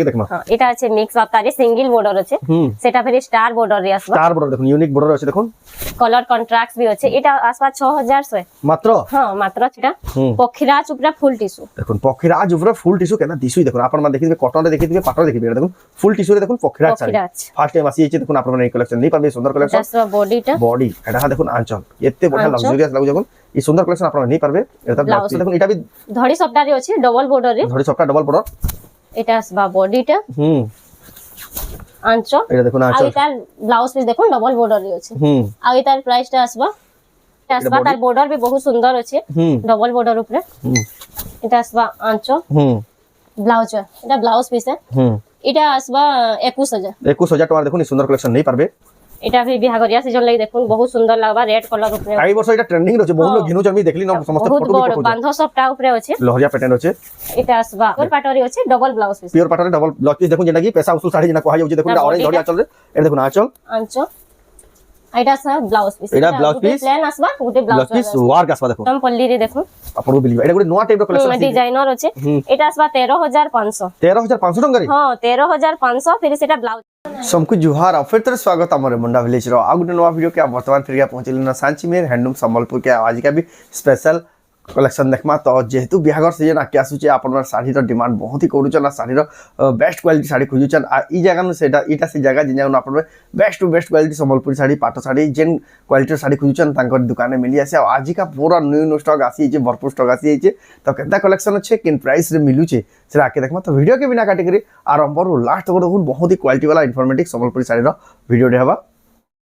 দেখমা হ্যাঁ এটা আছে মিক্স বাপ্তারে সিঙ্গেল বর্ডর আছে সেটা ফের স্টার বর্ডর রে আসবা স্টার বর্ডর দেখুন ইউনিক বর্ডর আছে দেখুন কলর কন্ট্রাস্ট भी আছে এটা আসবা 6100 মাত্র হ্যাঁ মাত্র এটা পক্ষীরাজ উপরে ফুল টিস্যু দেখুন পক্ষীরাজ উপরে ফুল টিস্যু কেন দিছুই দেখুন আপনারা দেখিবে কটন রে দেখিবে পাটর দেখিবে এটা দেখুন ফুল টিস্যু রে দেখুন পক্ষীরাজ শাড়ি ফার্স্ট টাইম আসি আছে দেখুন আপনারা এই কালেকশন নেই পাবে সুন্দর কালেকশন এটা বডিটা বডি এটা দেখুন আঁচল এতে বড় লাক্সারিয়াস লাগু দেখুন এই সুন্দর কালেকশন আপনারা নেই পারবে এটা ব্লাউজ দেখুন এটা भी ধড়ি সফটারে আছে ডবল বর্ডর রে ধড়ি সফটা ডবল বর্ডর এটা আসবা বডিটা আঁচল এটা দেখুন আঁচল আর এটার ব্লাউজ পিস দেখুন ডবল বর্ডর রে আছে আর এটার প্রাইসটা আসবা তার বর্ডর भी बहुत সুন্দর আছে ডবল বর্ডর উপরে এটা আসবা আঁচল ব্লাউজ এটা ব্লাউজ পিস এটা আসবা 21000 টাকা দেখুন এই সুন্দর কালেকশন নেই পারবে এটা भी বিহাগরিয়া সিজন লাগি দেখুন বহুত সুন্দর লাগবা রেড কালার উপরে এই বছর এটা ট্রেন্ডিং রয়েছে বহু লোক ঘিনুছ আমি দেখলি না সমস্ত ফটো দেখো বান্ধ সবটা উপরে আছে লহরিয়া প্যাটার্ন আছে এটা আসবা পিওর পাটরি আছে ডবল ব্লাউজ পিস পিওর পাটরি ডবল ব্লাউজ পিস দেখুন যেটা কি পেশা উসুল শাড়ি যেটা কোয়া যাচ্ছে দেখুন এটা অরেঞ্জ ধড়ি আঁচল রে এটা দেখুন আঁচল এটা সব ব্লাউজ পিস এটা ব্লাউজ পিস প্লেন আসবা গুটে ব্লাউজ পিস ওয়ার্ক আসবা দেখুন কম পল্লি রে দেখুন আপনি বিলিভ এটা গুটে নয়া টাইপৰ কালেকশন আছে ডিজাইনার আছে এটা আসবা 13500 13500 টଙ୍କା রে हां 13500 फिर सेटा ब्लाउज सबको जुहार और फिर तरह स्वागत हमारे मुंडा विलेज रो आ गुटे नवा वीडियो के वर्तमान फिर पहुंचले ना सांची में हैंडलूम संबलपुर के आज का भी स्पेशल कलेक्शन देखमा तो जेहेतु बिहागर सीजन आके आसुचे आपन साड़ी रो डिमांड बहुत ही करूचन साड़ी रो बेस्ट क्वालिटी साड़ी खोजुचन आ ई जगह न सेटा इटा से जगह जिन जगह आपन best to best quality Sambalpuri sari पाटो साड़ी जेन क्वालिटी साड़ी खोजुचन तांकर दुकान मिली आसे आज का पूरा न्यू स्टॉक आसी जे भरपूर स्टॉक आसी जे तो केता कलेक्शन अच्छे किन प्राइस रे मिलुचे से आके देखमा तो वीडियो के बिना काटे करी आरंभ रो लास्ट तक बहुत ही क्वालिटी वाला इन्फॉर्मेटिव संबलपुरी साड़ी रो वीडियो दे हवा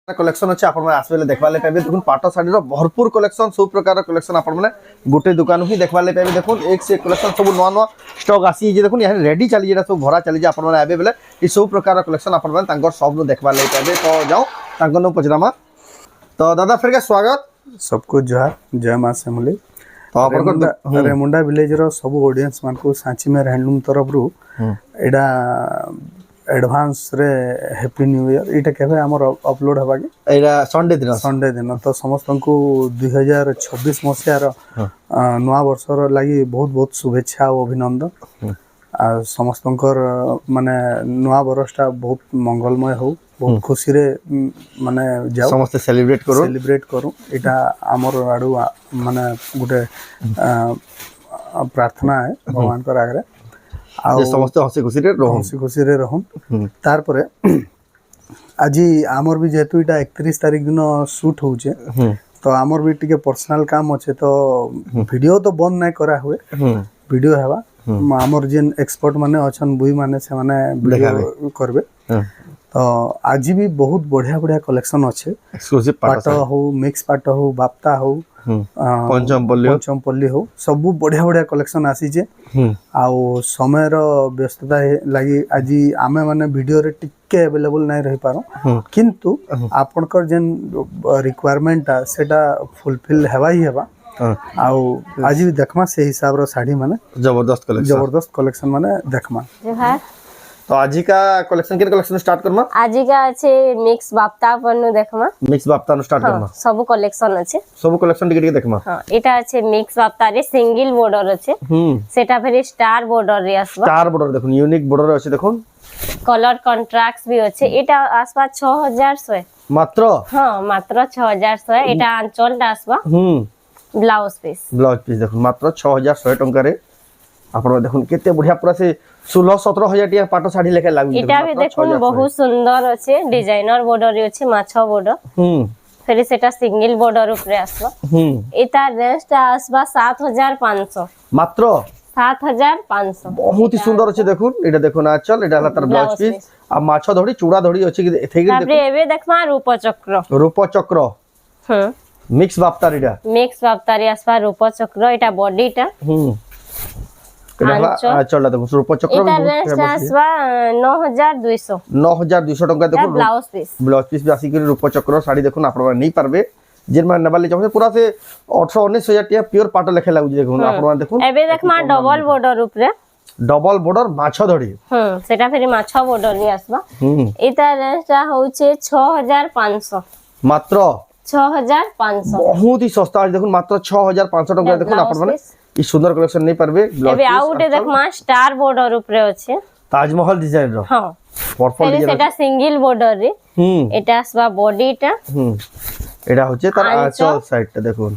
कलेक्शन अच्छे आपण माने आसबेले देखबाले पाबे देखुन पाटो साड़ी रो भरपूर कलेक्शन सब प्रकार रो कलेक्शन आपण माने गोटे दुकान ही देखबाले पाबे देखुन एक से एक कलेक्शन सब नवा नवा स्टॉक आसी जे देखुन यहाँ रेडी चली जेटा सब भरा चली जे आपण माने आबे बेले ई सब प्रकार रो कलेक्शन आपण माने तांकर सब नो देखबाले पाबे तो जाओ तांकर नो पचरामा तो दादा फिर के स्वागत सबको जोहार जय मां सेमली तो आपण रेमुंडा विलेज रो सब ऑडियंस मान को सांची में हैंडलूम तरफ रु एडा एडवांस रे हैप्पी न्यू ईयर इटा केबे हमर अपलोड हबा के एडा संडे दिन तो समस्त को 2026 मसिया रो नवा वर्ष रो लागि बहुत बहुत शुभेच्छा और अभिनंदन आ समस्त माने नवा वर्षटा बहुत मंगलमय हो बहुत खुशी रे माने जाओ समस्त सेलिब्रेट करू इटा हमर आडू माने गुटे प्रार्थना है भगवान को आगे समस्त हसी खुशी रे रहन तार परे आजी आमर भी जेतु इटा 31 तारिख दिन शूट होचे तो आमर भी टिके पर्सनल काम अच्छे तो वीडियो तो बंद नहीं करा हुए वीडियो हेबा आमर जेन एक्सपर्ट माने अछन बुई माने से माने वीडियो करबे तो आज भी बहुत बढ़िया बढ़िया कलेक्शन अच्छे एक्सक्लूसिव पाटो हो मिक्स पाटो हो बाप्ता हो पंचमपल्ली हो सब बढ़िया बढ़िया कलेक्शन आसी जे आउ समय रो व्यस्तता लागि आज आमे माने वीडियो रे टिके अवेलेबल नहीं रही पारो किंतु आपनकर जेन रिक्वायरमेंट सेटा फुलफिल हेबा ही हेबा आउ आज भी देखमा से हिसाब रो साड़ी माने जबरदस्त कलेक्शन माने देखमा तो आज का कलेक्शन के कलेक्शन स्टार्ट करमा आज का আছে मिक्स बाप्ता পণ্য দেখমা मिक्स बाप्ता नो स्टार्ट करमा सब कलेक्शन আছে सब कलेक्शन टिके देखमा हां এটা আছে মিক্স বাপ্তা রে সিঙ্গেল বর্ডর আছে সেটা ফের স্টার বর্ডর রে আসবা স্টার বর্ডর দেখুন ইউনিক বর্ডর আছে দেখুন কলর কন্ট্রাস্ট भी আছে এটা আসবা 6100 মাত্র হ্যাঁ মাত্র 6100 এটা আঁচলটা আসবা ব্লাউজ পিস দেখুন মাত্র 6100 টাকা রে आपण देखुन केते बढ़िया पूरा से 16-17 हजार टिया पाटो साड़ी लेके लागु एटा भी देखुन बहुत सुंदर अछि डिजाइनर बॉर्डर अछि माछो बॉर्डर फिर सेटा सिंगल बॉर्डर ऊपर आसबा एटा रेंज आसबा 7500 मात्र 7500 बहुत ही सुंदर अछि देखुन एटा देखुन आचल एटा तार ब्लाउज पीस आ माछो धड़ी चूड़ा धड़ी अछि एथेगे ताबरे एबे देखमा रूप चक्र मिक्स बाप्तारी आसबा रूप चक्र एटा बॉडीटा चल देखो रूप चक्र एटा रेंज आसबा 9200 टका देखो ब्लाउज पीस भी आसी के रूप चक्र साड़ी देखो आपण नहीं पारबे जेन मान नबाले चाहे पूरा से 18-19 हजार टिया प्योर पाटो लेखे लागु देखो आपण देखो एबे देखमा डबल बॉर्डर ऊपर माछो धड़ी सेटा फेरी माछो बॉर्डर रे आसबा एटा रेंज होचे 6500 मात्र 6500 बहुत ही सस्ता है देखो मात्र 6500 टका देखो आपण माने ई सुंदर कलेक्शन नहीं पारबे एबे आउटे देखमा स्टार बॉर्डर ऊपर अछि তাজমহল ডিজাইন র হ্যাঁ পরপল ফেরি ডিজাইন সেটা সিঙ্গেল বর্ডর রে এটা আসবা বডিটা এটা হচ্ছে তার আঁচল। আঁচল সাইডটা দেখুন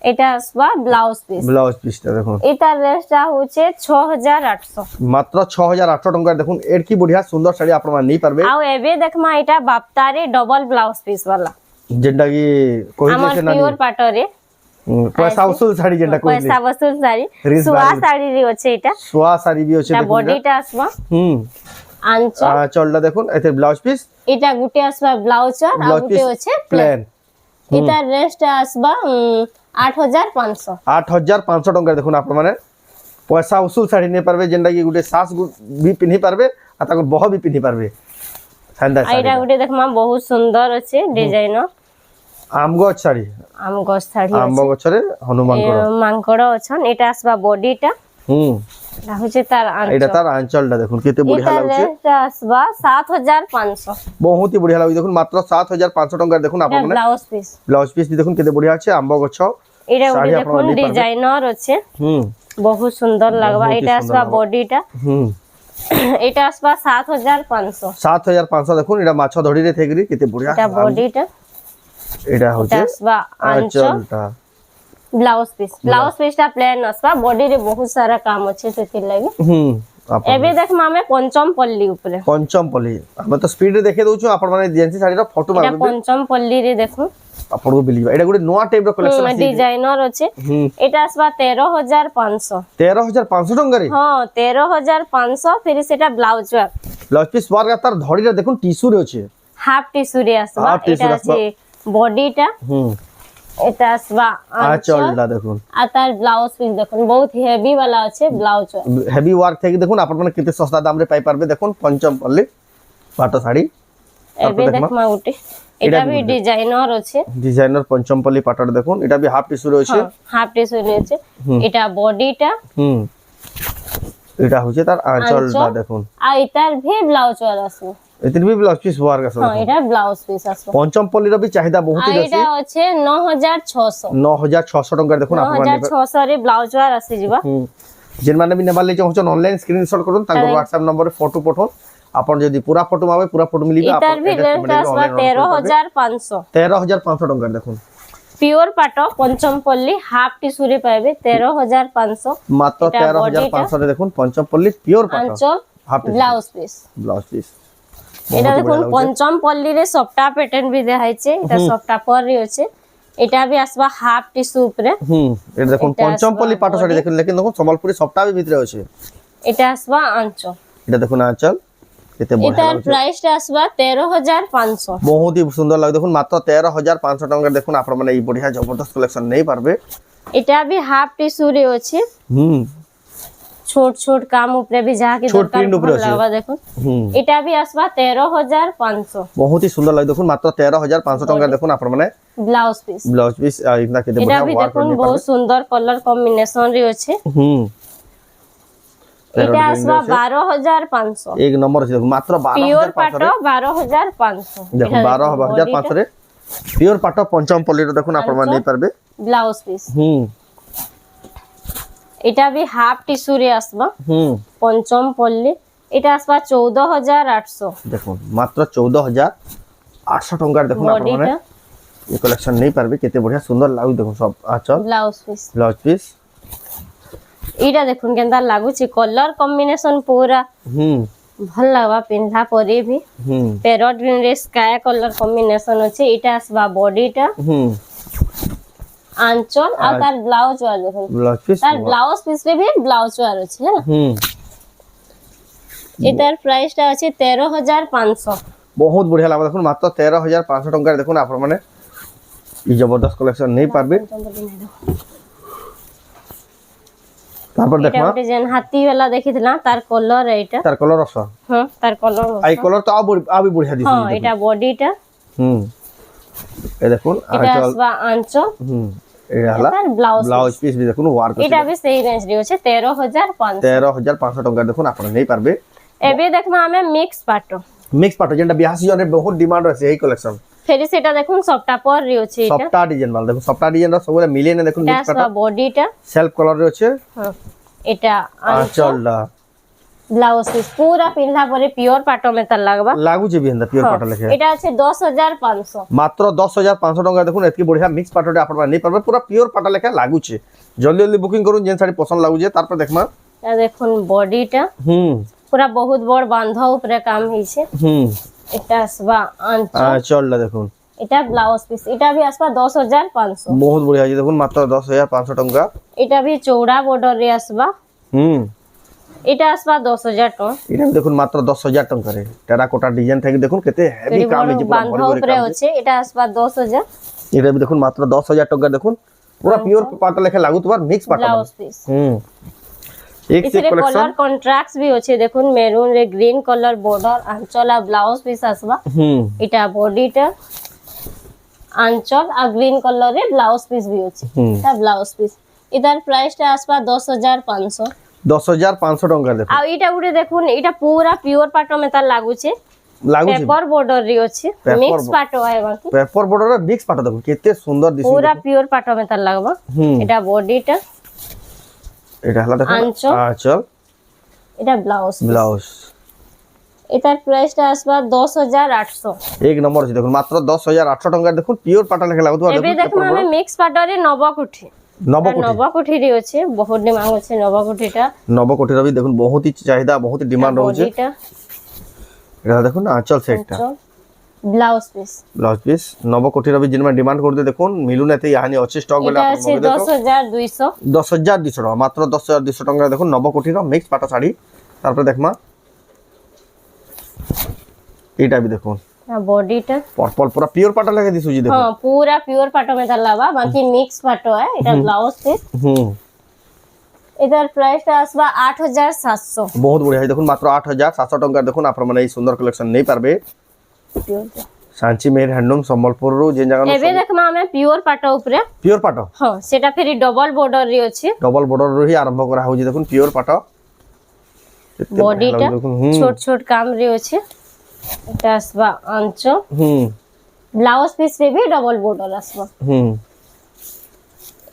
এটা আসবা ব্লাউজ পিস ব্লাউজ পিসটা দেখুন এটার রেটটা হচ্ছে 6800 মাত্র 6800 টঙ্কার দেখুন এর কি বঢ়িয়া সুন্দর শাড়ি আপনারা নেই পারবে ଆଉ ଏବେ ଦେଖମା ଏଇଟା ବାପ୍ତାରେ ଡବଲ ବ୍ଲାଉଜ ପିସ୍ ବାଲା যেটা কি ଆମର কইছে না ପିଓର ପାଟରେ পয়সা উসুল শাড়ি যেটা কইলে ପଇସା ବସୁଲ ଶାଢୀ Rich ସୁଆ value। ଶାଢୀରେ ଅଛି ଏଇଟା সোয়া শাড়ি বি আছে ତା দেখুন ବଡିଟା আসবা আঞ্চ আঁচলটা দেখুন এতে ব্লাউজ পিস এটা গুটে আসবা ব্লাউজ আর ଆଉ ব্লাউজ গুটে পিস আছে প্লেন এটা রেটটা আসবা 8500 8500 টঙ্কার দেখুন আপনার মানে পয়সা উসুল শাড়ি নিয়ে পারবে যেটা কি গুটে শাস বি পিন্ধি পারবে আর তাকে বহ বি পিন্ধি পারবে সান্দা আর শাড়ি এটা গুটে দেখমা বহুত সুন্দর আছে ডিজাইনর আমগছ শাড়ি আম গছ শাড়ী আম্ব আছে গছরে হনুমান কর মাଙ୍କড় অছন এটা আসবা বডিটা এটা হচ্ছে তার এটা আঞ্চ তার আঁচলটা দেখুন কেতে বঢ়িয়া এটা লাগুছে রেটটা আসবা 7500 বহুত হি বঢ়িয়া লাগুছে দেখুন মাত্র 7500 টঙ্কার দেখুন এটা আপনার মানে blouse piece blouse peace be দেখুন কেতে বঢ়িয়া আছে আম্ব গছ এটা শাড়ি গুটে আপনারা দেখুন নেই পারবে। ডিজাইনর আছে হুম বহুত সুন্দর লাগবা বহুত হি এটা সুন্দর আসবা লাগবা। বডিটা হুম এটা আসবা 7500 7500 দেখুন এটা মাছ ধরিরে থেকরি কেতে বঢ়িয়া এটা বডিটা এটা এটা হচ্ছে আসবা আঁচল আঁচলটা ব্লাউজ পিসটা প্লেন আসবা বডি রে বহুত সারা কাম আছে সেতি লাগি আপন এবে দেখমা আমি পঞ্চম পল্লী উপরে পঞ্চম পলি আমি তো স্পিডে দেখে দউଛୁ আপন মানে জেন্সি শাড়ির ফটো এটা মারবে পঞ্চম পল্লী রে দেখো ଆପଣଙ୍କୁ ମିଳିବ ଏଇଟା ଗୋଟେ ନୂଆ ଟାଇପ ର କଲେକ୍ସନ ଆସିଛି ডিজাইনর আছে এটা আসবা 13500 13500 ଟଙ୍କାରେ হ্যাঁ 13500 ফির সেটা blouse work blouse piece work তার ধড়িটা দেখুন টিস্যু রে আছে হাফ টিস্যু রে আসবা Half tissue এটা রে আসবা। আছে বডিটা এটা আসবা আঁচল আঁচলটা দেখুন আর তার ব্লাউজ পিস দেখুন বহুত হেভি वाला আছে ব্লাউজ হেভি ওয়ার্ক থেকে দেখুন আপন মানে কেতে সস্তা দাম রে পাই পারবে দেখুন পঞ্চম পল্লী পাট শাড়ি এবে দেখমা উঠে এটা भी ডিজাইনর আছে ডিজাইনার পঞ্চম পল্লী পাটটা দেখুন এটা বি হাফ টিস্যু রয়েছে হাফ টিস্যু রয়েছে এটা বডিটা এটা হচ্ছে তার আঁচলটা আঁচল। দেখুন আর এটার ভি ব্লাউজ ওয়ার আছে এতির বি ব্লাউজ পিস ওয়ার্ক আছে হ্যাঁ এটা ব্লাউজ পিস আছে পঞ্চম পল্লীর বি চাহিদা বহুত আর আছে এটা আছে 9600 9600 টাকা দেখুন আপন মানে 9600 রে ব্লাউজ ওয়ার আছে ଯିବା যেন মানে বি নেবার লাগি চাহুছন অনলাইন স্ক্রিনশট করুন তাঙ্ক WhatsApp নম্বরে ফটো পঠান আপন যদি পুরা ফটো মাবে পুরা ফটো মিলিবে এটার ভি রেট আসবা 13500 13500 টাকা দেখুন পিওর পাট পঞ্চম পল্লী হাফ টিস্যু রে পাইবে 13500 মাত্র এটা 13500 রে দেখুন পঞ্চম পল্লী পিওর পাট আঁচল half blouse piece blouse piece এটা দেখুন পঞ্চম পল্লী রে সফটা প্যাটার্ন বি দেখাইছে এটা সফটা পর রে আছে এটা বি আসবা হাফ টিস্যু উপরে এটা দেখুন এটা পঞ্চম আসবা পল্লী পাট শাড়ি body। দেখুন লেকিন দেখুন সম্বলপুরি সবটা ভিতরে আছে এটা আসবা আঁচল এটা দেখুন আঁচল এতে বড় এটার প্রাইসটা আসবা 13500 বহুত হি সুন্দর লাগে দেখুন মাত্র 13500 টাকা দেখুন আপনারা মানে এই বঢ়িয়া জবরদস্ত কালেকশন নেই পারবে এটা भी हाफ टिश्यू रे আছে छोट छोट काम ऊपर भी जाके छोट दरकार print উপরে আছে। লাগবা দেখুন এটা भी আসবা 13500 বহুত হি সুন্দর লাগে দেখুন মাত্র 13500 টাকা দেখুন আপনারা মানে ব্লাউজ পিস ব্লাউজ পিস ইतना কেতে এটা বঢ়িয়া भी ওয়ার্ক দেখুন করে বহুত সুন্দর কলর কম্বিনেশন রে আছে এটা আসবা 12500 এক নম্বর আছে দেখুন মাত্র পিওর পাট 12500 12500 দেখুন 12500 রে পিওর পাট পঞ্চম পল্লীর দেখুন আপনারা নেই পারবে ব্লাউজ পিস এটা भी হাফ টিস্যু রে আসবা পঞ্চম পল্লী এটা আসবা 14800 দেখুন মাত্র 14800 টাকার দেখুন আপনারা মানে বডিটা এই কালেকশন নেই পারবে কেতে বঢ়িয়া সুন্দর লাগু দেখুন সব আঁচল ব্লাউজ পিস ব্লাউজ পিস এইটা দেখুন কেনতা লাগুছি কলর কম্বিনেশন পুরা ভাল লাগবা পিন্ধা পরে भी প্যারট গ্রিন রে স্কাই কলর কম্বিনেশন আছে এটা আসবা বডিটা আঁচল আর তার ব্লাউজ ওয়ার দেখুন ব্লাউজ পিস তার ব্লাউজ পিস রে भी ব্লাউজ ওয়ার আছে হ্যাঁ এটার প্রাইসটা আছে 13500 বহুত বঢ়িয়া লাগে দেখুন মাত্র 13500 টাকার দেখুন আপনারা মানে এই জবরদস্ত কালেকশন নেই পারবে তারপর এটা দেখমা ଗୋଟେ যেন হাতি वाला দেখিতলা তার কলর এইটা তার কলর আছে হ্যাঁ তার কলর এই কলর তো আবি বঢ়িয়া দিছে হ্যাঁ এটা বডিটা এই দেখুন এটা আঁচল আসবা আঁচল এটা হলা তার ব্লাউজ ব্লাউজ পিস বি দেখুন ওয়ার্ক এটা भी সেই রেঞ্জ রে আছে 13500 13500 টাকা দেখুন আপনারা নেই পারবে এবে দেখমা আমি মিক্স পাটো মিক্স পাটো যেটা বিয়াহ সিজনে বহুত ডিমান্ড আছে এই কালেকশন ফেরি সেটা দেখুন সবটা পর রে আছে এটা সবটা ডিজাইন মাল দেখুন সবটা ডিজাইন সবগুলা মিলিয়ে না দেখুন এটা মিক্স পাটো আসবা বডিটা সেলফ কলর রে আছে হ্যাঁ এটা আঁচল আঁচলটা ব্লাউজ পিস পুরা পিন্ধা পরে পিওর পাট মেতাল লাগবা লাগুছে বি হেন্দা পিওর পাট লেখা এটা আছে 10500 মাত্র 10500 টাকা দেখুন এতকি বড়িয়া মিক্স পাটটা আপনারা নেই পারবে পুরা পিওর পাটা লেখা লাগুছে জলদি জলদি বুকিং করুন যেন শাড়ি পছন্দ লাগুছে তারপর দেখমা এটা দেখুন বডিটা পুরা বহুত বড় বাঁধা উপরে কাম হইছে এটা আসবা চলটা দেখুন এটা ব্লাউজ পিস এটা भी আসবা 10500 বহুত বড়িয়া আছে দেখুন মাত্র 10500 টাকা এটা भी চৌড়া বর্ডর রে আসবা এটা আসবা 10000 টাকা এটা দেখুন মাত্র 10000 টাকা রে টেরাকোটা ডিজাইন থাকি দেখুন কেতে হেভি কাম হইছে পুরা বাঁধা উপরে আছে এটা আসবা 10000 এটা भी দেখুন মাত্র 10000 টাকা দেখুন পুরা পিওর পাটা লেখা লাগু তোমার মিক্স পাটা ব্লাউজ পিস एक से इसरे कलेक्शन कलर कॉन्ट्रास्ट भी होचे देखुन मेरून रे ग्रीन कलर बॉर्डर आंचल आ ब्लाउज पीस आसबा इटा बॉडीटा आंचल आ ग्रीन कलर रे ब्लाउज पीस भी होचे ता ब्लाउज पीस इधर प्राइस टा आसबा 10500 10500 টাকা দেখুন आ इटा गुडे देखुन इटा पूरा प्योर पाटो में ता लागु छे लागु पेपर बॉर्डर री होचे मिक्स पाटो है बाकी पेपर बॉर्डर मिक्स पाटा देखुन केते सुंदर दिसु पूरा प्योर पाटो में ता लागबा इटा बॉडीटा এটা হলা দেখুন आंचल আঁচল এটা ব্লাউজ ব্লাউজ এটার প্রাইসটা আসবা 10800 এক নম্বর আছে দেখুন মাত্র 10800 টাকা দেখুন পিওর পাটা লেখা লাগুতো এবে দেখুন আমি মিক্স পাটরে নবকুঠি নবকুঠির আছে বহুত ডিমান্ড আছে নবকুঠিটা নবকুঠির भी দেখুন বহুত হি চাহিদা বহুত ডিমান্ড রয়েছে এটা দেখুন আঁচল সেটটা ব্লাউজ পিস নবকুঠির भी जिनमें डिमांड করতে দেখুন মিলুন এতে ইয়ানি আছে স্টক বলে এটা আছে 10200 10200 টাকা মাত্র 10200 টাকা দেখুন নবকুঠির মিক্স পাটা শাড়ি তারপরে দেখমা এটা भी দেখুন বডিটা पर्पल पूरा प्योर पाटा लगे दिसु जी देखो हां पूरा प्योर पाटो में तलावा बाकी मिक्स पाटो है এটা ব্লাউজ পিস এটার প্রাইসটা আসবা 8700 বহুত বড়িয়া দেখুন মাত্র 8700 টাকা দেখুন আপনারা মানে এই সুন্দর কালেকশন নেই পারবে সাঞ্চি মের হ্যান্ডলুম সম্বলপুর রু যে জায়গা এবে দেখমা আমি পিওর পাটো উপরে পিওর পাটো हां সেটা ফেরি ডবল বর্ডর রি আছে ডবল বর্ডর রু হি আরম্ভ করা হউজি দেখুন পিওর পাটো বডিটা ছোট ছোট কাম রি আছে এটা আসবা আঁচল ব্লাউজ পিস রে भी ডবল বর্ডর আসবা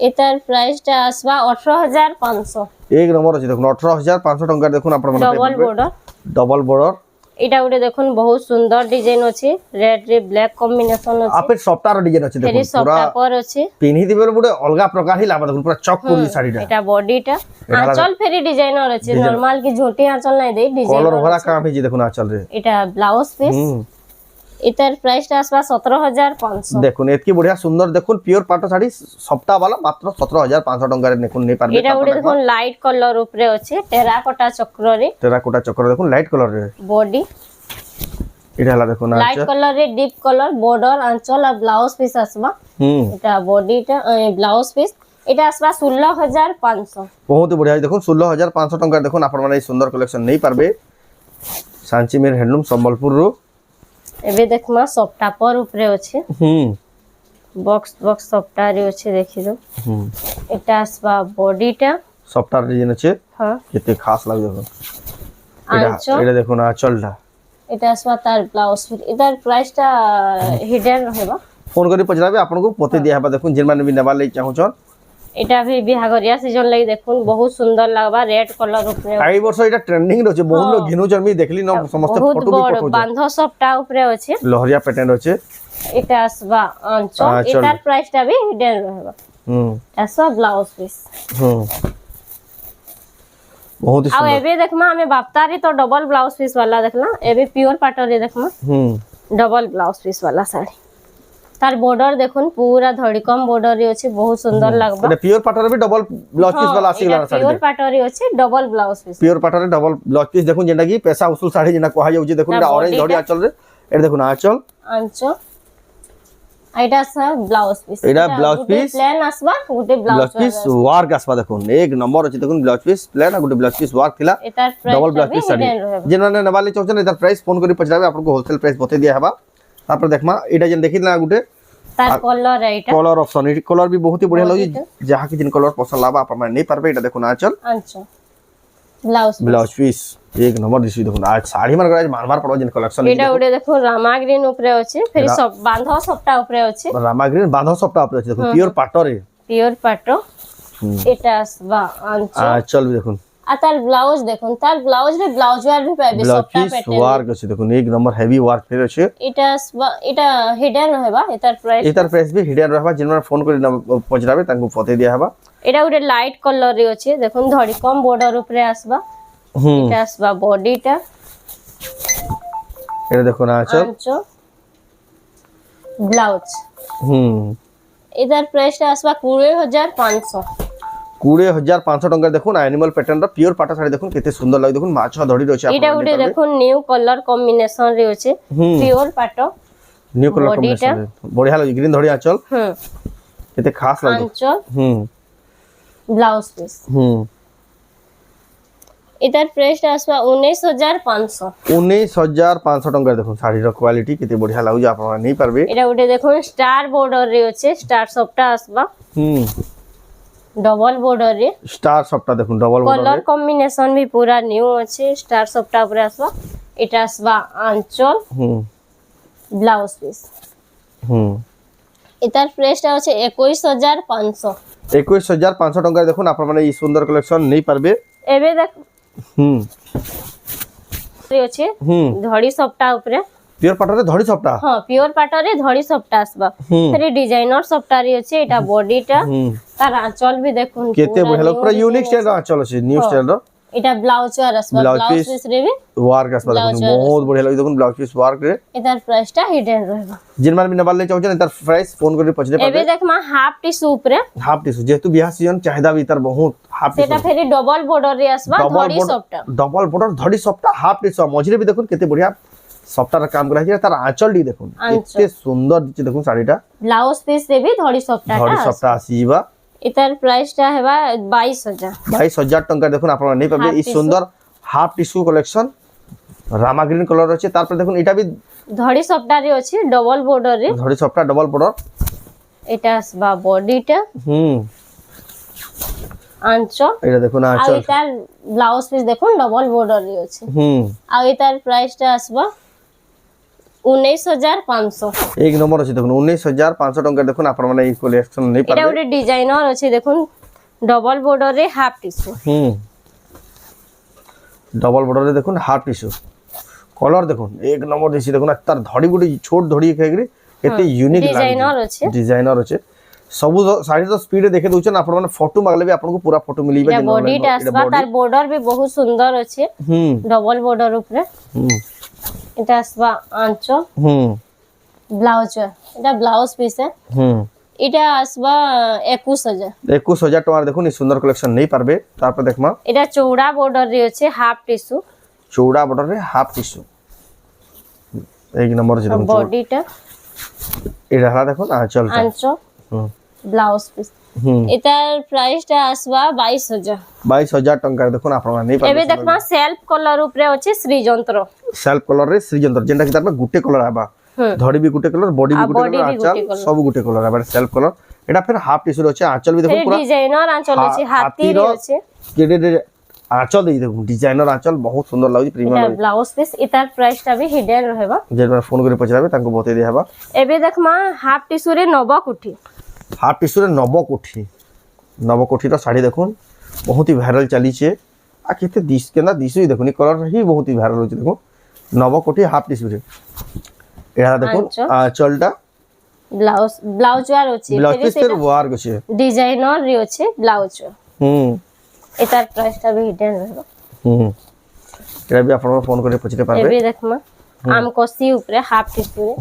এটার প্রাইসটা আসবা 18500 এক নম্বর আছে দেখুন 18500 টাকা দেখুন আপনারা মানে ডবল বর্ডর এটা উড়ে দেখুন বহুত সুন্দর ডিজাইন আছে রেড রে ব্ল্যাক কম্বিনেশন আছে আপের সফটওয়্যার ডিজাইন আছে দেখুন পুরা পর আছে পিনহি দিবে বড় অলগা প্রকার হি লাগা দেখুন পুরা চক পুরি শাড়িটা এটা বডিটা আঁচল ফেরি ডিজাইনার আছে নরমাল কি ঝোটি আঁচল নাই দেই ডিজাইন কলর ভরা কাম হি দেখুন আঁচল রে এটা ব্লাউজ পিস এটার প্রাইসটা আসবা 17500 দেখুন এতকি বড়িয়া সুন্দর দেখুন পিওর পাটো শাড়ি সপ্তাহ वाला মাত্র 17500 টাকা রে দেখুন নেই পারবে এটা উড়ে দেখুন লাইট কলর উপরে আছে টেরাকোটা চক্র দেখুন লাইট কলর রে বডি এটা হলা দেখুন লাইট কলর রে ডিপ কলর বর্ডর আঁচল আর ব্লাউজ পিস আসবা এটা বডিটা ব্লাউজ পিস এটা আসবা 16500 বহুত বড়িয়া দেখুন 16500 টাকা দেখুন আপনারা মানে এই সুন্দর কালেকশন নেই পারবে সাঞ্চি মের হ্যান্ডলুম সম্বলপুর রু এবে দেখমা সফটা পর উপরে আছে বক্স সফটা রে আছে দেখি দাও এটা আসবা বডিটা সফটওয়্যার ডিজাইন আছে হ্যাঁ কেতে খাস লাগে দেখুন আঁচল এটা দেখুন আঁচলটা এটা আসবা তার ব্লাউজ পিস এটার প্রাইসটা হিডেন রহেবা ফোন করি পছরাবে আপনাকে পতে দিয়া হবা দেখুন যেন মানে भी নেবার লাগি চাহুছন এটা भी বিহাগরিয়া সিজন লাগি দেখুন বহুত সুন্দর লাগবা রেড কলর উপরে এই বর্ষ এটা ট্রেন্ডিং রছে বহুত লোক ঘিনুছন আমি দেখলি না সমস্ত ফটো বি বহুত পঠাউছ বান্ধ সফটা উপরে আছে লহরিয়া প্যাটার্ন আছে এটা আসবা আঁচল এটার প্রাইসটা भी হিডেন রহেবা আসবা ব্লাউজ পিস बहुत ही आ एबे देखमा हमें बाप्तारी तो डबल ब्लाउज पीस वाला देखला एबे प्योर पाटरी देखमा डबल ब्लाउज पीस वाला साड़ी तार बॉर्डर देखुन पूरा धड़कम बॉर्डर रे अछि बहुत सुंदर लागबा এটা পিওর পাটরে भी डबल ब्लाउज पीस वाला आसीला ना साड़ी प्योर पाटरी अछि डबल ब्लाउज पीस পিওর পাটরে डबल ब्लाउज पीस দেখুন যেটা কি পেশা উসুল শাড়ি যেটা কোহা যাউছি দেখুন এটা অরেঞ্জ ধড়ি আঁচল রে এটা দেখুন আঁচল এটা সব ব্লাউজ পিস এটা ব্লাউজ পিস প্লেন আসবা গুটে ব্লাউজ পিস ওয়ার্ক আসবা দেখুন এক নম্বর আছে দেখুন ব্লাউজ পিস প্লেন আর গুটে ব্লাউজ পিস ওয়ার্ক থিলা এটার price double blouse piece sari যেনা নেবালে চাউছেন এটার প্রাইস ফোন করি পছরাবে আপনাকে হোলসেল প্রাইস বতে দিয়া হবা তারপর দেখমা এটা যেন দেখিলা গুটে তার কলর এইটা কলর অপশন এই কলর भी बहुत ही बढ़िया लगी जहां की जिन कलर पसंद लाबा आप नहीं पारबे এটা দেখুন আঁচল ब्लाउज पीस एक नंबर दिसी देखुन आज साड़ी मार आज मारमार पड़ो जिन कलेक्शन এটা উড়ে দেখো রামা গ্রিন উপরে আছে ফেরি সব বাঁধা সবটা উপরে আছে रामा ग्रीन बांधो सबटा आप देखुन पियोर पाटो रे পিওর পাটো এটা আসবা আঁচল भी देखुन আর তার ব্লাউজ দেখুন, তার ব্লাউজ রে ব্লাউজ ওয়ার भी পাইবে ব্লাউজ সবটা পিস প্যাটার্ন। ওয়ার্ক আছে দেখুন, এক নম্বর হেভি ওয়ার্ক ফের আছে। এটা হিডেন रहबा, এটার প্রাইস এটার প্রাইস भी হিডেন रहबा, जिनमें फोन करी पचराबे तांको पते दिया हबा। এটা ଗୋଟେ লাইট কলর রে আছে দেখুন, ধড়ি কম বর্ডর উপরে আসবা। এটা আসবা বডিটা, এটা দেখুন আঁচল, আঁচল, ব্লাউজ। হুম এটার প্রাইসটা আসবা 20500। 20500 टंका देखुन। एनिमल पैटर्न रा प्योर पाटा शाड़ी देखुन केते सुंदर लाग देखुन, माछ धड़ी रहছে। এটা ଗୋଟେ দেখুন নিউ কলর কম্বিনেশন রে আছে, পিওর পাটো, নিউ কলর কম্বিনেশন बढ़िया लाग। ग्रीन धड़ी आंचल केते खास लाग। আঁচল, ব্লাউজ পিস। এটার প্রাইসটা আসবা 19500। 19500 टंका देखुन। শাড়ির কোয়ালিটি কেতে बढ़िया লাগ, আপনারা নেই পারবে। এটা ଗୋଟେ দেখুন স্টার বর্ডর রে আছে, স্টার সবটা আসবা। डबल बॉर्डर रे स्टार सबटा देखुन, डबल बॉर्डर कलर कॉम्बिनेशन भी पूरा न्यू अच्छे। स्टार सबटा ऊपर आसबा, एटा आसबा आंचल, ब्लाउज पीस। एतार प्राइसटा আছে 21500। 21500 टंका देखुन। आपन माने ई सुंदर कलेक्शन नहीं पारबे। एबे देख रे আছে ধড়ি সবটা উপরে प्योर पाटरे धड़ी सबटा। हां प्योर पाटरे ধড়ি সবটা আসবা। ফেরে ডিজাইনার সবটা রে আছে। এটা বডিটা, তার আঁচল भी দেখুন केते बढ़िया लाग, पूरा यूनिक स्टाइल आंचल আছে, न्यू स्टाइल रो। এটা ব্লাউজ আর আসবা, ব্লাউজ পিস রে भी ওয়ার্ক আসবা দেখুন, বহুত बढ़िया লাগ দেখুন। ব্লাউজ পিস ওয়ার্ক রে এটার প্রাইসটা হিডেন রহবা। जिन मान भी नबाल ले चाहछन एतार प्राइस फोन करी पछरे एबे देख मा हाफ टिश्यू उपरे, हाफ टिश्यू जेतु बियाह सीजन चाहिदा भी तार बहुत। हाफ सेटा फेरी डबल बॉर्डर रे आसबा, धड़ी सपटा, डबल बॉर्डर धड़ी सपटा हाफ टिश्यू मझिरे भी देखुन केते बढ़िया सपटा रा काम करा है। तार आंचल डी देखुन केते सुंदर दिछि देखुन साड़ीटा। ब्लाउज पीस रे भी धड़ी सपटा, धड़ी सपटा आसीबा। एतार प्राइसटा हेबा 22000। 22000 टंका देखुन। आपन नहीं पाबे ई सुंदर half tissue collection. Rama green colour अछि। तार पर देखुन एटा भी धड़ी सपटा रे अछि, डबल बॉर्डर रे। धड़ी सपटा डबल बॉर्डर। एटा आसबा बॉडीटा, आंचल, एटा देखुन आ आंचल। एतार ब्लाउज पीस देखुन डबल बॉर्डर रे अछि। आ एतार प्राइसटा आसबा 19500। एक नंबर अछि देखुन 19500 टंका देखुन। आपन माने ई कलेक्शन नहीं एटा पाबे। ଗୋଟେ डिजाइनर अछि देखुन, डबल बॉर्डर रे हाफ टिश्यू। डबल बॉर्डर रे देखुन हाफ टिश्यू कलर देखुन एक नंबर दिसी देखुन। तार धड़ी गुडी छोट धड़ी खाइग्री केते यूनिक लागे। डिजाइनर अछि, डिजाइनर अछि। सब साड़ी तो स्पीड देखे दउछन। आपन माने फोटो मागले भी आपन को पूरा फोटो मिलिबे। एटा बॉडीटा आसबा, तार बॉर्डर भी बहुत सुंदर अछि, डबल बॉर्डर ऊपर। এটা আসবা আঁচল, ব্লাউজ। এটা ব্লাউজ পিস है। এটা আসবা 21000। 21000 টাকা দেখুন। এই সুন্দর কালেকশন নেই পারবে। তারপর দেখমা এটা চৌড়া বর্ডর রে আছে, হাফ টিস্যু। চৌড়া বর্ডর রে হাফ টিস্যু এক নম্বর আছে দেখুন। বডিটা এটা হলা দেখুন আঁচল, আঁচল, ব্লাউজ পিস। এটার প্রাইসটা আসবা 22000। 22000 টাকা দেখুন। আপনারা নেই পারবে। এবে দেখমা সেলফ কলর উপরে আছে শ্রীযন্ত্র। সেলফ কলর রে শ্রীযন্ত্র, যেটা কি তারপর গুটে কলর আবা। ধড়ি भी গুটে কলর, বডি भी গুটে কলর, আঁচল सब গুটে কলর আবার সেলফ কলর। এটা ফির হাফ টিস্যু আছে। আঁচল भी দেখুন পুরা ডিজাইনার আঁচল আছে, হাতি রে আছে। কেডে আঁচল দেই দেখুন, ডিজাইনার আঁচল বহুত সুন্দর লাগুছে, প্রিমিয়াম এটা ব্লাউজ পিস। এটার প্রাইসটা भी হিডেন রহেবা। যেটা ফোন করে পছরাবে তাঙ্কো বতে দিয়া হবা। এবে দেখমা হাফ টিস্যু রে নবকুঠি। হাফ টিস্যু রে নবকুঠি, নবকুঠির শাড়ি দেখুন বহুত হি ভাইরাল চালিছে। আর কেতে দিস কেনা দিসই দেখুন, এই কলর হি বহুত হি ভাইরাল হচ্ছে দেখুন। নবকুঠি হাফ টিস্যু রে এটা দেখুন আঁচলটা, ব্লাউজ, ব্লাউজ আর আছে। ব্লাউজ পিসের ওয়ার্ক আছে, ডিজাইনার রে আছে ব্লাউজ। এটার প্রাইসটা भी হিডেন রহেবা। এটা भी আপনারা ফোন করে পছরে পারবে। এবে দেখমা আমকসি উপরে হাফ টিস্যু রে।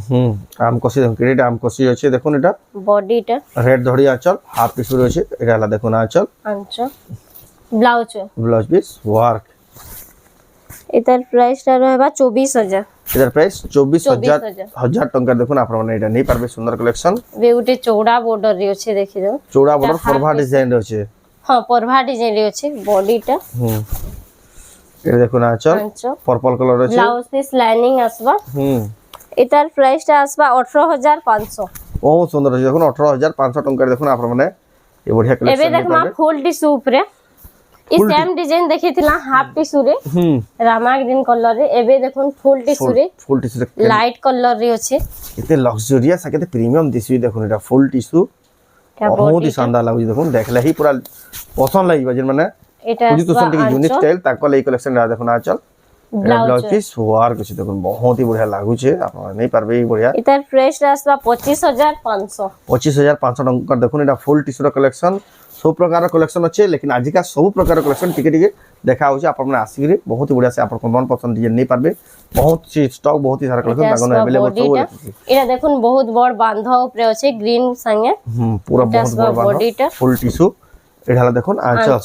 আমকসি দেখুন, ক্রেডিট আমকসি আছে দেখুন। এটা বডিটা রেড ধড়ি আঁচল, হাফ টিস্যু রয়েছে। এটা হলা দেখুন আঁচল, আঁচল, ব্লাউজ। Blouse piece work. এটার প্রাইসটা রহেবা 24000। এটার প্রাইস 24000 টাকা দেখুন। আপনারা মানে এটা নেই পারবে। সুন্দর কালেকশন। বে উঠে চৌড়া বর্ডর রে আছে, দেখি দাও। চৌড়া বর্ডর পরভা ডিজাইন রয়েছে। হ্যাঁ পরভা ডিজাইন রে আছে। বডিটা এটা দেখুন আঁচল, পার্পল কালার আছে। ব্লাউজ পিস লাইনিং আসবা। এটার প্রাইসটা আসবা 18500। বহুত সুন্দর আছে দেখুন। 18500 টাকা দেখুন। আপনারা মানে এই বঢ়িয়া কালেকশন এবে দেখমা ফুল টিস্যু উপরে। এই সেম ডিজাইন দেখিছিলা হাফ টিস্যু রে, রামা গ্রিন কলর রে। এবে দেখুন ফুল টিস্যু রে, ফুল টিস্যু রে লাইট কলর রে আছে। এতে লক্সারিয়াস আর কেতে প্রিমিয়াম দিছি দেখুন। এটা ফুল টিস্যু বহুত হি শানদার লাগুছে দেখুন। দেখলে হি পুরা পছন্দ লাগিব। যে মানে এটা খুঁজুছেন টিকে यूनिक আঁচল স্টাইল তাকলে এই কালেকশন দেখুন আঁচল ব্লাউজ ব্লাউজ পিস ওয়ার কিছু দেখুন বহুত হি বঢ়িয়া লাগুছে আপনারা নেই পারবে এই বঢ়িয়া এটার প্রাইসটা আসবা 25500 25,500 টঙ্কার দেখুন এটা ফুল টিস্যুর কালেকশন সব প্রকার কালেকশন আছে লেকিন আজিকা সব প্রকার কালেকশন টিকে টিকে দেখা হচ্ছে আপনারা আসিকি বহুত হি বঢ়িয়া সে আপনার মন পছন্দ ডিজাইন নেই পারবে বহুত সি স্টক বহুত হি সারা কালেকশন তাগন अवेलेबल সব আছে এটা দেখুন বহুত বড় বান্ধ উপরে আছে গ্রিন সঙ্গে পুরো বহুত বড় বডিটা ফুল টিস্যু এটা হলো দেখুন আঁচল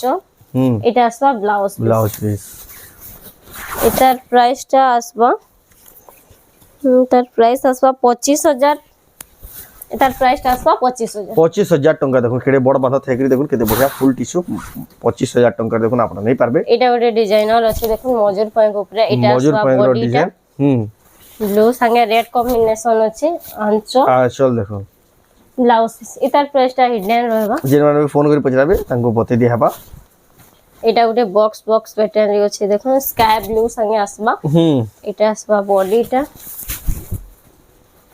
এটা আসবা ব্লাউজ ব্লাউজ পিস এটার প্রাইসটা আসবা তার প্রাইস আসবা 25000 এটার প্রাইসটা আসবা 25000 25,000 টঙ্কা দেখুন কেড়ে বড় বাঁধা থেকে দেখুন কেতে বঢ়িয়া ফুল টিস্যু 25,000 টঙ্কা দেখুন আপনারা নেই পারবে এটা ওটা ডিজাইনার আছে দেখুন মজুর পয়েন্ট উপরে এটা মজুর আসবা পয়েন্ট বডিটা ডিজাইন ব্লু সঙ্গে রেড কম্বিনেশন আছে আঁচল আঁচল দেখুন ব্লাউজ এটার প্রাইসটা হিডেন রহবা যে মানে ফোন করে পচারবে তাঙ্কু বতে দিয়া হবা এটা ওটা বক্স প্যাটার্ন আছে দেখুন স্কাই ব্লু সঙ্গে আসবা এটা আসবা বডিটা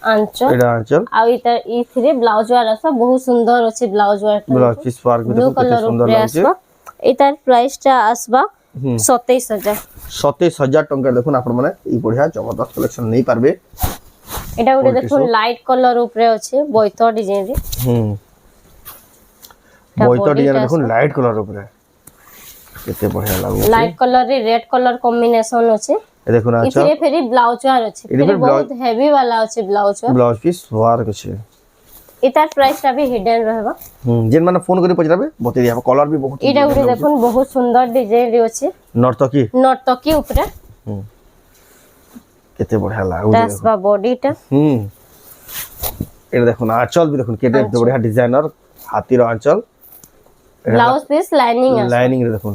আঁচল এটা আঁচল আর এটা ই3 ব্লাউজ ওয়ার আসবা বহুত সুন্দর আছে ব্লাউজ ওয়ার ব্লাউজ পিস ওয়ার্ক ব্লু দেখুন কত কালার সুন্দর উপরে লাগছে আসবা এটার প্রাইসটা আসবা 27000 27,000 টঙ্কা দেখুন আপনার মানে এই বঢ়িয়া জবরদস্ত কালেকশন নেই পারবে এটা ওটা দেখুন লাইট কালার উপরে আছে বৈত ডিজাইন রে বইতো ডিজাইন দেখুন লাইট কালার উপরে কেতে বঢ়িয়া লাগছে লাইট কালার রে রেড কালার কম্বিনেশন আছে এ দেখুন আঁচল ইথিরে ফেরি ব্লাউজ ওয়ার আছে এটি ফেরি ব্লাউজ- বহুত হেভি वाला আছে ব্লাউজ ওয়ার ব্লাউজ পিস ওয়ার্ক আছে এটার প্রাইসটা भी হিডেন রহবা যেন মানে ফোন করে পচারবে বতে দিয়া হবা কলার বি বহুত এটা ওটা দেখুন বহুত সুন্দর ডিজাইন রে আছে নর্তকি নর্তকি উপরে কেতে বঢ়িয়া লাগছে দাস বা বডিটা এটা দেখুন আঁচল বি দেখুন কেতে বঢ়িয়া ডিজাইনার হাতির আঁচল ব্লাউজ পিস লাইনিং আছে লাইনিং রে দেখুন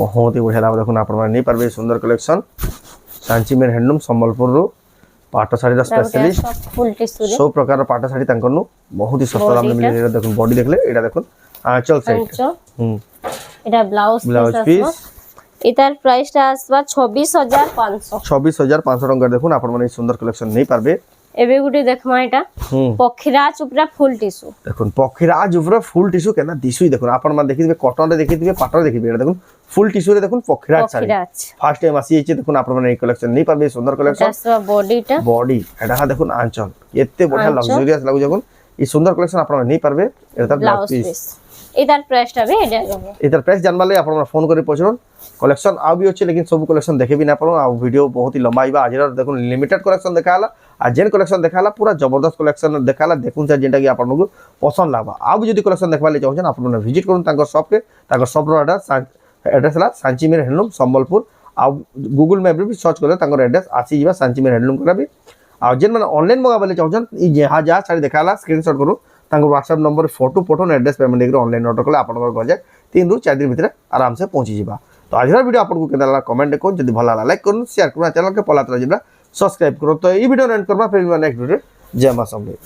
বহুত হি বঢ়িয়া লাগবে দেখুন আপনারা নেই পারবে এই সুন্দর কালেকশন সাঞ্চিমের হ্যান্ডলুম সম্বলপুর রু পাট শাড়ির স্পেশালিস্ট ফুল টিস্যু রে সব প্রকার পাট শাড়ি তাঙ্কর নু বহুত হি সস্তা দামে মিলে এটা দেখুন বডি দেখলে এটা দেখুন আঁচল সাইড আঁচল এটা ব্লাউজ ব্লাউজ পিস পিস আসবা এটার প্রাইসটা আসবা 26500 26,500 টঙ্কার দেখুন আপনার মানে এই সুন্দর কালেকশন নেই পারবে এবে গুটি দেখমা এটা পক্ষীরাজ উপরে ফুল টিস্যু দেখুন পক্ষীরাজ উপরে ফুল টিস্যু কেন দিশুই দেখুন আপনার মানে দেখি দিবে কটনরে দেখি দিবে পাটরে দেখি দিবে এটা দেখুন ফুল টিস্যুরে দেখুন পক্ষীরাজ শাড়ি পক্ষীরাজ ফার্স্ট টাইম আসিয়েছে দেখুন আপনার মানে এই কালেকশন নেই পারবে এই সুন্দর কালেকশন আসবা বডিটা বডি এটা দেখুন আঁচল এতে বড় লাক্সারিয়াস লাগু যখন এই সুন্দর কালেকশন আপনারা নেই পারবে এটা তার ব্লাউজ ব্লাউজ পিস পিস এটার প্রাইসটা भी এটা রহবা এটার প্রাইস জানবালে আপনারা ফোন করে পছরুন কলেকশন আউ বি হচ্ছে লেকিন সব কলেকশন দেখে বি না পারো আউ ভিডিও বহুত হি লম্বা আইবা আজর দেখুন লিমিটেড কলেকশন দেখালা আর যেন কলেকশন দেখালা পুরা জবরদস্ত কলেকশন দেখালা দেখুন স্যার যেটা কি আপনাদের পছন্দ লাগবা আউ যদি কলেকশন দেখবালে চাহুছেন আপনারা ভিজিট করুন তাঙ্কর শপকে তাঙ্কর শপর এড্রেস হলা সাঞ্চিমের হ্যান্ডলুম সম্বলপুর আউ গুগল ম্যাপ রে সর্চ করে তাঙ্কর এড্রেস আসি যাবা সাঞ্চিমের হ্যান্ডলুম করাবি আর যেন মানে অনলাইন মগাবালে চাহুছেন এই যাহা যাহা শাড়ি দেখালা স্ক্রিনশট করুন তাঙ্কর হোয়াটসঅ্যাপ নম্বরে ফটো পঠন এড্রেস পেমেন্ट করে অনলাइन অর্ডর করলে আপনাদের ঘর যায় 3 ରୁ 4 দিন ভিতরে আরাম से পৌঁছি যাবা তো আজকের ভিডিও আপনাদের কেমন লাগলা কমেন্ট করুন যদি ভালো লাগলা লাইক করুন শেয়ার করুন চ্যানেলকে পলাতরা জিবরা সবস্ক্রাইব করুন তো এই ভিডিও এন্ড করবা ফির নেক্সট ভিডিও জয় মা সম্বলে।